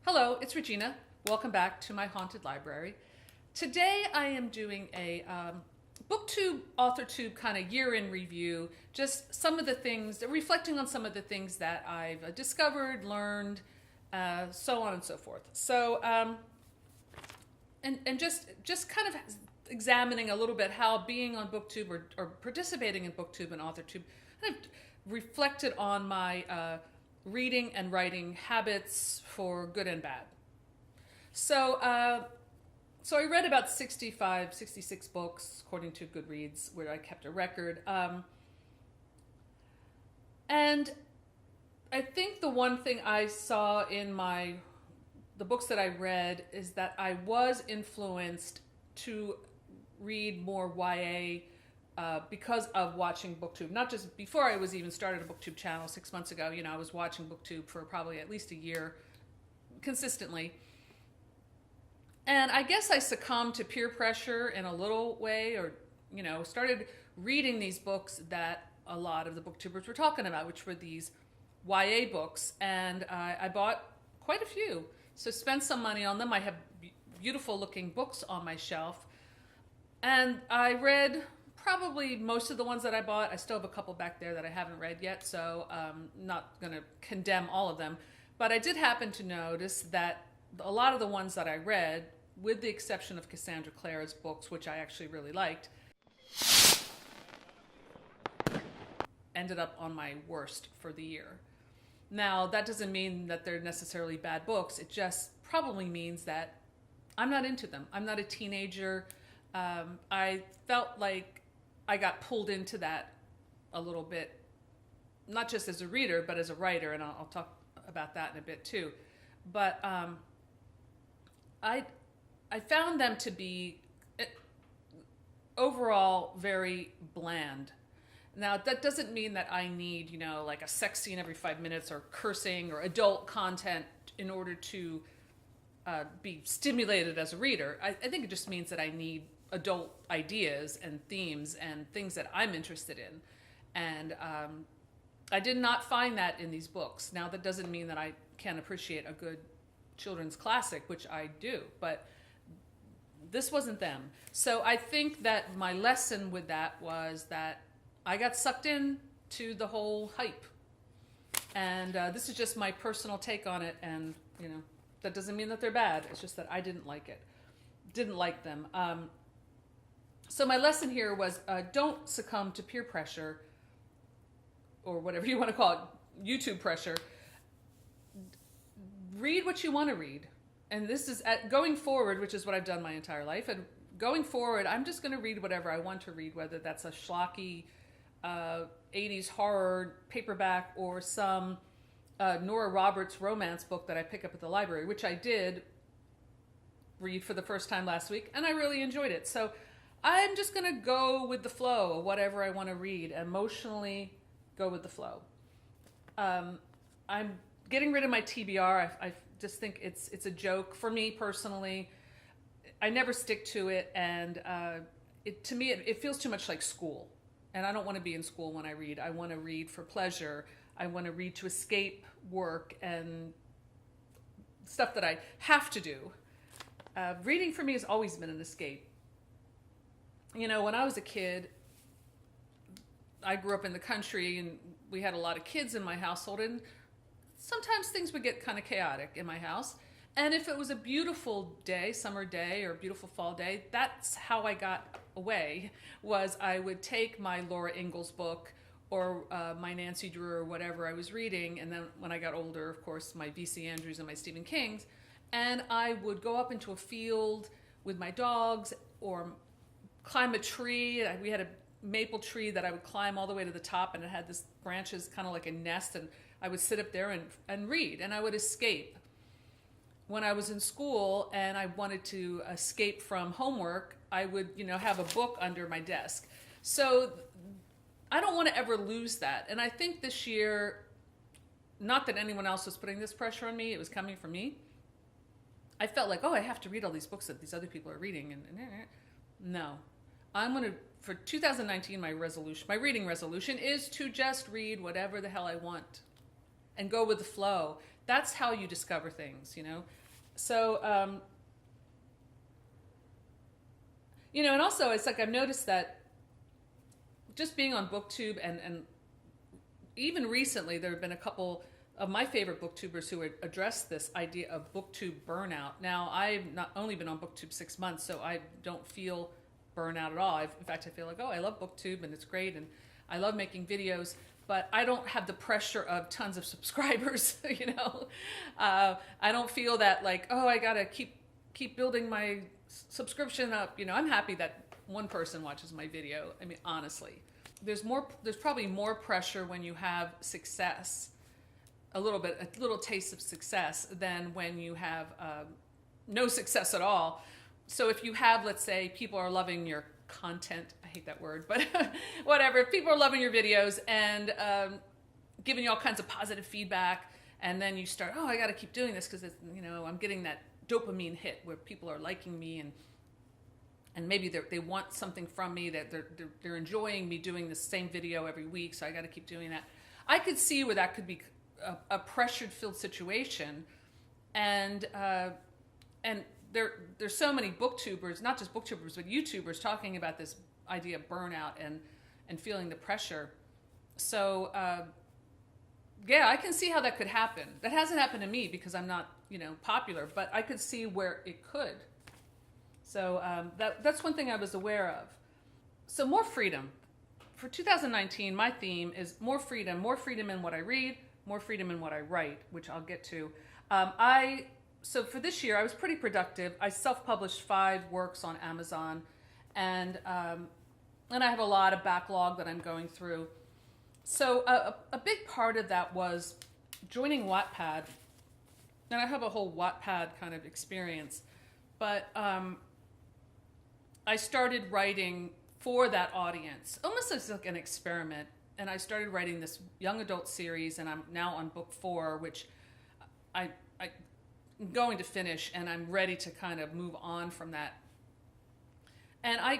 Hello, it's Regina. Welcome back to my haunted library. Today I am doing a BookTube AuthorTube kind of year-in review, just some of the things, reflecting on some of the things that I've discovered, learned, so on and so forth. So, and just kind of examining a little bit how being on BookTube or participating in BookTube and AuthorTube kind of reflected on my reading and writing habits for good and bad. So I read about 65, 66 books, according to Goodreads, where I kept a record. And I think the one thing I saw in the books that I read is that I was influenced to read more YA because of watching BookTube. Not just before I was even started a BookTube channel 6 months ago. You know, I was watching BookTube for probably at least a year consistently. And I guess I succumbed to peer pressure in a little way, or, you know, started reading these books that a lot of the booktubers were talking about, which were these YA books. And I bought quite a few. So spent some money on them. I have beautiful looking books on my shelf. And I read probably most of the ones that I bought. I still have a couple back there that I haven't read yet, so I'm not going to condemn all of them. But I did happen to notice that a lot of the ones that I read, with the exception of Cassandra Clare's books, which I actually really liked, ended up on my worst for the year. Now, that doesn't mean that they're necessarily bad books. It just probably means that I'm not into them. I'm not a teenager. I felt like I got pulled into that a little bit, not just as a reader, but as a writer, and I'll talk about that in a bit too. But I found them to be overall very bland. Now, that doesn't mean that I need, you know, like a sex scene every 5 minutes or cursing or adult content in order to be stimulated as a reader. I think it just means that I need adult ideas and themes and things that I'm interested in. And I did not find that in these books. Now, that doesn't mean that I can't appreciate a good children's classic, which I do, but this wasn't them. So I think that my lesson with that was that I got sucked in to the whole hype. And this is just my personal take on it, and, you know, that doesn't mean that they're bad. It's just that I didn't like it. Didn't like them. So my lesson here was don't succumb to peer pressure, or whatever you want to call it, YouTube pressure. Read what you want to read. And this is going forward, which is what I've done my entire life. And going forward, I'm just going to read whatever I want to read, whether that's a schlocky 80s horror paperback or some Nora Roberts romance book that I pick up at the library, which I did read for the first time last week, and I really enjoyed it. So I'm just going to go with the flow of whatever I want to read, emotionally go with the flow. I'm getting rid of my TBR. I just think it's a joke for me personally. I never stick to it, and to me it feels too much like school. And I don't want to be in school when I read. I want to read for pleasure. I want to read to escape work and stuff that I have to do. Reading for me has always been an escape. You know, when I was a kid, I grew up in the country, and we had a lot of kids in my household, and sometimes things would get kind of chaotic in my house. And if it was a beautiful day, summer day, or beautiful fall day, that's how I got away, was I would take my Laura Ingalls book or my Nancy Drew or whatever I was reading, and then when I got older, of course, my V.C. Andrews and my Stephen Kings, and I would go up into a field with my dogs or climb a tree. We had a maple tree that I would climb all the way to the top, and it had this branches kind of like a nest, and I would sit up there and read, and I would escape. When I was in school and I wanted to escape from homework, I would, you know, have a book under my desk. So I don't want to ever lose that. And I think this year, not that anyone else was putting this pressure on me, it was coming from me. I felt like, oh, I have to read all these books that these other people are reading. And no. I'm going to, for 2019, my reading resolution is to just read whatever the hell I want. and go with the flow. That's how you discover things, you know? So, you know, and also it's like I've noticed that just being on BookTube and even recently there have been a couple of my favorite booktubers who had addressed this idea of BookTube burnout. Now, I've not only been on BookTube 6 months, so I don't feel burnout at all. In fact, I feel like, oh, I love BookTube and it's great and I love making videos, but I don't have the pressure of tons of subscribers, you know. I don't feel that like, oh, I gotta keep building my subscription up. You know, I'm happy that one person watches my video. I mean, honestly, there's probably more pressure when you have success, a little taste of success, than when you have no success at all. So if you have, let's say, people are loving your content, I hate that word, but whatever, if people are loving your videos and giving you all kinds of positive feedback, and then you start, oh, I got to keep doing this because, you know, I'm getting that dopamine hit where people are liking me and maybe they want something from me, that they're enjoying me doing the same video every week, so I got to keep doing that. I could see where that could be a pressure-filled situation, and there's so many booktubers, not just booktubers, but YouTubers talking about this idea of burnout and feeling the pressure. So yeah, I can see how that could happen. That hasn't happened to me because I'm not, you know, popular, but I could see where it could. So that's one thing I was aware of. So more freedom. For 2019, my theme is more freedom in what I read, more freedom in what I write, which I'll get to. So for this year, I was pretty productive. I self-published 5 works on Amazon, and I have a lot of backlog that I'm going through. So a big part of that was joining Wattpad, and I have a whole Wattpad kind of experience, but I started writing for that audience, almost as like an experiment, and I started writing this young adult series, and I'm now on book 4, which I'm going to finish, and I'm ready to kind of move on from that. And I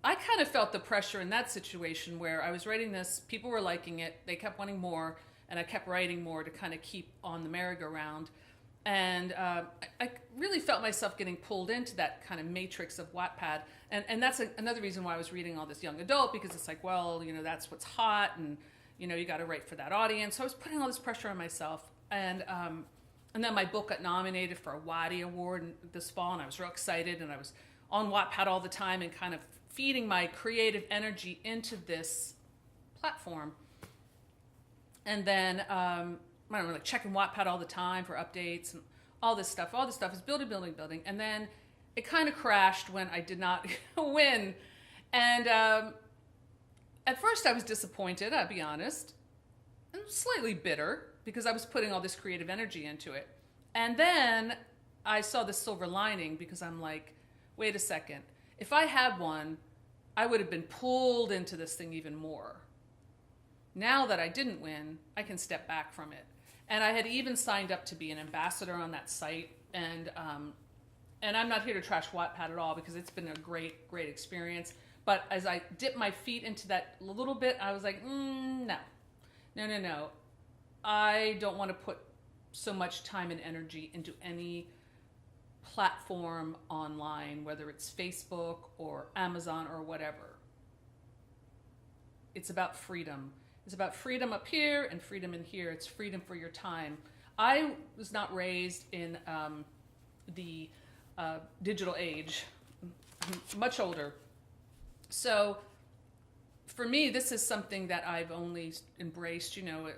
kind of felt the pressure in that situation where I was writing this, people were liking it, they kept wanting more, and I kept writing more to kind of keep on the merry-go-round. And I really felt myself getting pulled into that kind of matrix of Wattpad. And that's another reason why I was reading all this young adult, because it's like, well, you know, that's what's hot, and, you know, you got to write for that audience. So I was putting all this pressure on myself. And then my book got nominated for a Waddy Award this fall, and I was real excited, and I was on Wattpad all the time and kind of feeding my creative energy into this platform. And then I don't know, like checking Wattpad all the time for updates and all this stuff. All this stuff is building. And then it kind of crashed when I did not win. And at first I was disappointed, I'll be honest, and slightly bitter, because I was putting all this creative energy into it. And then I saw the silver lining, because I'm like, wait a second. If I had won, I would have been pulled into this thing even more. Now that I didn't win, I can step back from it. And I had even signed up to be an ambassador on that site. And I'm not here to trash Wattpad at all, because it's been a great experience. But as I dipped my feet into that a little bit, I was like, no. I don't want to put so much time and energy into any platform online, whether it's Facebook or Amazon or whatever. It's about freedom. It's about freedom up here and freedom in here. It's freedom for your time. I was not raised in the digital age. I'm much older. So for me, this is something that I've only embraced, you know,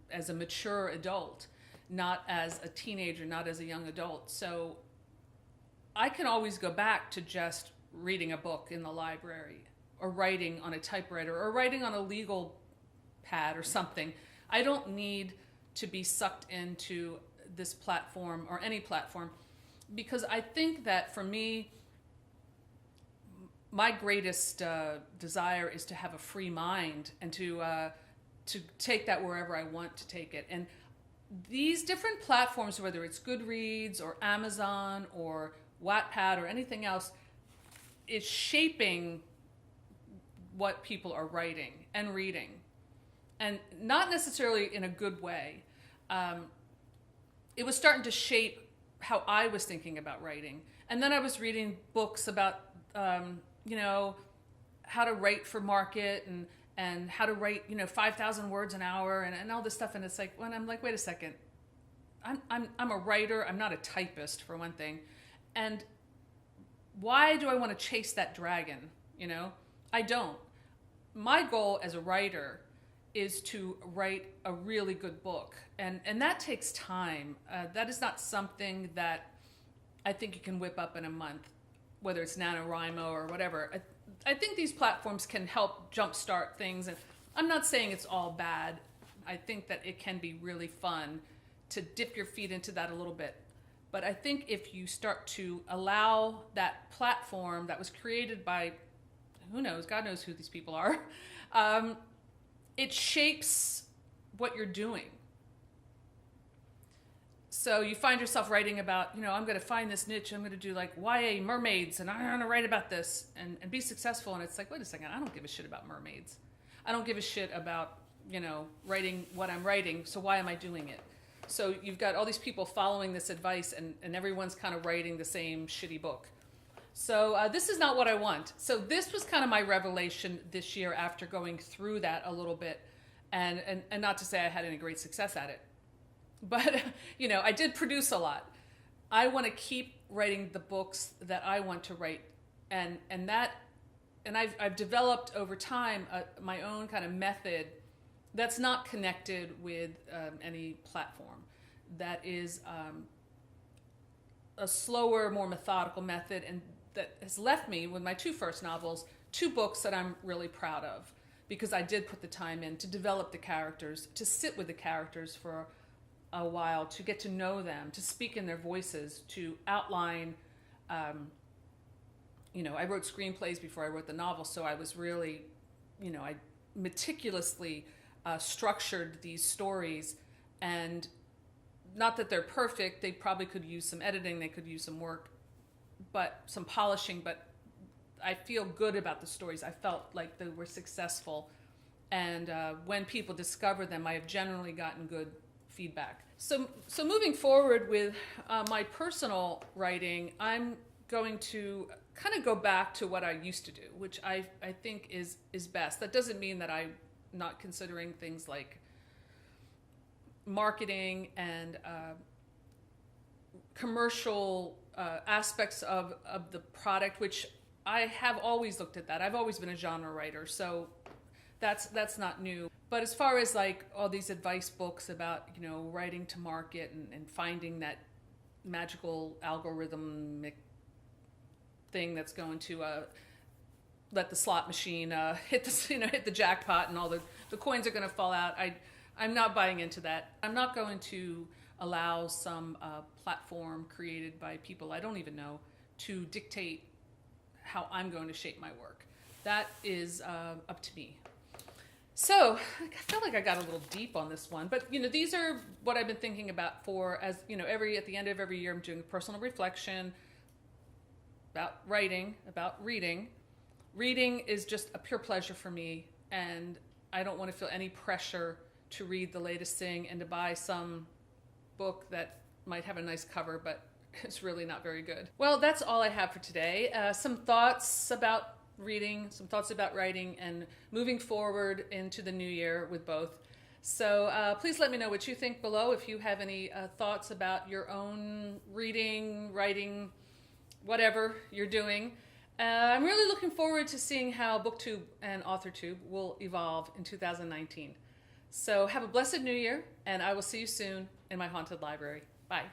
as a mature adult, not as a teenager, not as a young adult. So I can always go back to just reading a book in the library, or writing on a typewriter, or writing on a legal pad or something. I don't need to be sucked into this platform or any platform, because I think that for me, my greatest desire is to have a free mind and to take that wherever I want to take it. And these different platforms, whether it's Goodreads or Amazon or Wattpad or anything else, is shaping what people are writing and reading. And not necessarily in a good way. it was starting to shape how I was thinking about writing. And then I was reading books about, how to write for market and how to write, 5,000 words an hour and all this stuff. And it's like, when I'm like, wait a second, I'm a writer. I'm not a typist, for one thing. And why do I want to chase that dragon? I don't. My goal as a writer is to write a really good book. And that takes time. That is not something that I think you can whip up in a month, whether it's NaNoWriMo or whatever. I think these platforms can help jumpstart things. And I'm not saying it's all bad. I think that it can be really fun to dip your feet into that a little bit. But I think if you start to allow that platform that was created by, who knows, God knows who these people are, it shapes what you're doing. So you find yourself writing about, I'm going to find this niche, I'm going to do like YA mermaids, and I'm going to write about this and be successful. And it's like, wait a second, I don't give a shit about mermaids. I don't give a shit about, writing what I'm writing, so why am I doing it? So you've got all these people following this advice, and everyone's kind of writing the same shitty book. So this is not what I want. So this was kind of my revelation this year after going through that a little bit, and not to say I had any great success at it. But, I did produce a lot. I want to keep writing the books that I want to write. And I've developed over time my own kind of method that's not connected with any platform. That is a slower, more methodical method, and that has left me with my two first novels, two books that I'm really proud of, because I did put the time in to develop the characters, to sit with the characters for a while, to get to know them, to speak in their voices, to outline. I wrote screenplays before I wrote the novel, so I was really, I meticulously structured these stories, and not that they're perfect. They probably could use some editing, they could use some work, but some polishing, but I feel good about the stories. I felt like they were successful, and when people discover them, I have generally gotten good feedback. So moving forward with my personal writing, I'm going to kind of go back to what I used to do, which I think is best. That doesn't mean that I'm not considering things like marketing and commercial aspects of the product, which I have always looked at that. I've always been a genre writer, so that's not new. But as far as like all these advice books about, writing to market and finding that magical algorithmic thing that's going to let the slot machine hit the jackpot and all the coins are going to fall out, I'm not buying into that. I'm not going to allow some platform created by people I don't even know to dictate how I'm going to shape my work. That is up to me. So I feel like I got a little deep on this one, but these are what I've been thinking about for, as at the end of every year, I'm doing a personal reflection about writing, about reading. Reading is just a pure pleasure for me, and I don't want to feel any pressure to read the latest thing and to buy some book that might have a nice cover, but it's really not very good. Well, that's all I have for today. Some thoughts about reading, some thoughts about writing, and moving forward into the new year with both. So please let me know what you think below. If you have any thoughts about your own reading, writing, whatever you're doing. I'm really looking forward to seeing how BookTube and AuthorTube will evolve in 2019. So have a blessed new year, and I will see you soon in my haunted library. Bye.